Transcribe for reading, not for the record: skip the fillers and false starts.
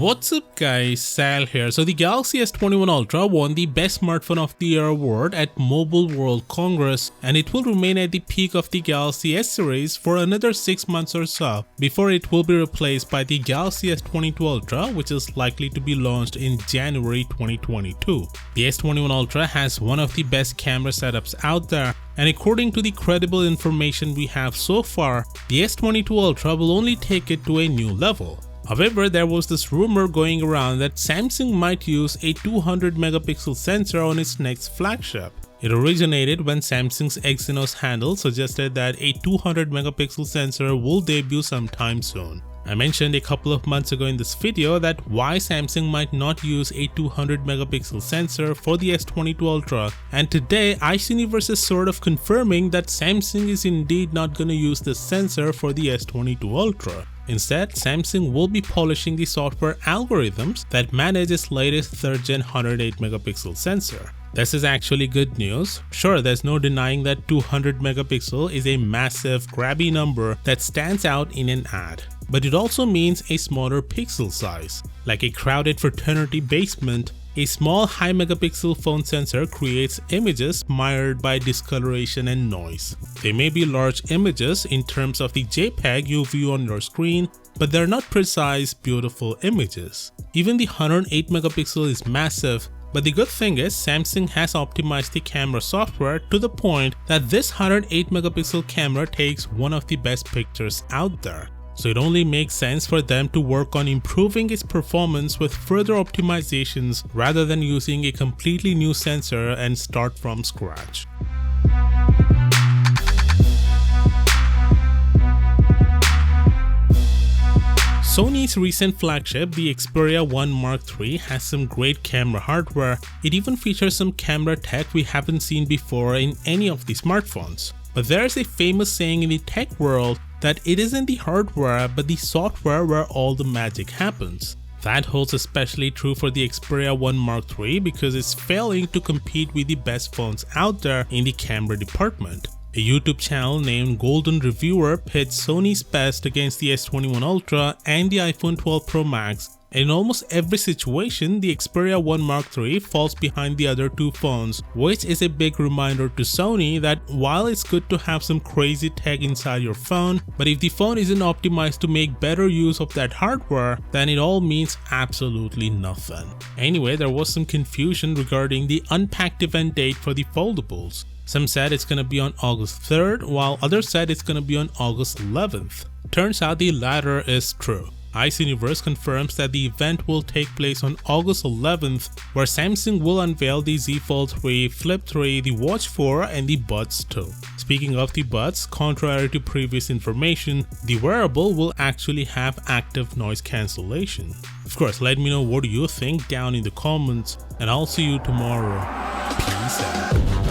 What's up guys, Sal here. So the Galaxy S22 Ultra won the Best Smartphone of the Year award at Mobile World Congress, and it will remain at the peak of the Galaxy S series for another 6 months or so before it will be replaced by the Galaxy S22 Ultra, which is likely to be launched in January 2022. The S22 Ultra has one of the best camera setups out there, and according to the credible information we have so far, the S22 Ultra will only take it to a new level. However, there was this rumor going around that Samsung might use a 200 megapixel sensor on its next flagship. It originated when Samsung's Exynos handle suggested that a 200 megapixel sensor will debut sometime soon. I mentioned a couple of months ago in this video that why Samsung might not use a 200 megapixel sensor for the S22 Ultra, and today iCineverse is sort of confirming that Samsung is indeed not going to use this sensor for the S22 Ultra. Instead, Samsung will be polishing the software algorithms that manage its latest 3rd gen 108 megapixel sensor. This is actually good news. Sure, there's no denying that 200 megapixel is a massive, grabby number that stands out in an ad. But it also means a smaller pixel size. Like a crowded fraternity basement, a small high megapixel phone sensor creates images mired by discoloration and noise. They may be large images in terms of the JPEG you view on your screen, but they're not precise, beautiful images. Even the 108 megapixel is massive, but the good thing is Samsung has optimized the camera software to the point that this 108 megapixel camera takes one of the best pictures out there. So it only makes sense for them to work on improving its performance with further optimizations rather than using a completely new sensor and start from scratch. Sony's recent flagship, the Xperia 1 Mark III, has some great camera hardware. It even features some camera tech we haven't seen before in any of the smartphones. But there's a famous saying in the tech world that it isn't the hardware but the software where all the magic happens. That holds especially true for the Xperia 1 Mark III because it's failing to compete with the best phones out there in the camera department. A YouTube channel named Golden Reviewer pits Sony's best against the S21 Ultra and the iPhone 12 Pro Max, and in almost every situation the Xperia 1 Mark III falls behind the other two phones, which is a big reminder to Sony that while it's good to have some crazy tech inside your phone, but if the phone isn't optimized to make better use of that hardware, then it all means absolutely nothing. Anyway, there was some confusion regarding the Unpacked event date for the foldables. Some said it's gonna be on August 3rd, while others said it's gonna be on August 11th. Turns out the latter is true. iCineverse confirms that the event will take place on August 11th, where Samsung will unveil the Z Fold 3, Flip 3, the Watch 4 and the Buds 2. Speaking of the Buds, contrary to previous information, the wearable will actually have active noise cancellation. Of course, let me know what you think down in the comments, and I'll see you tomorrow. Peace out.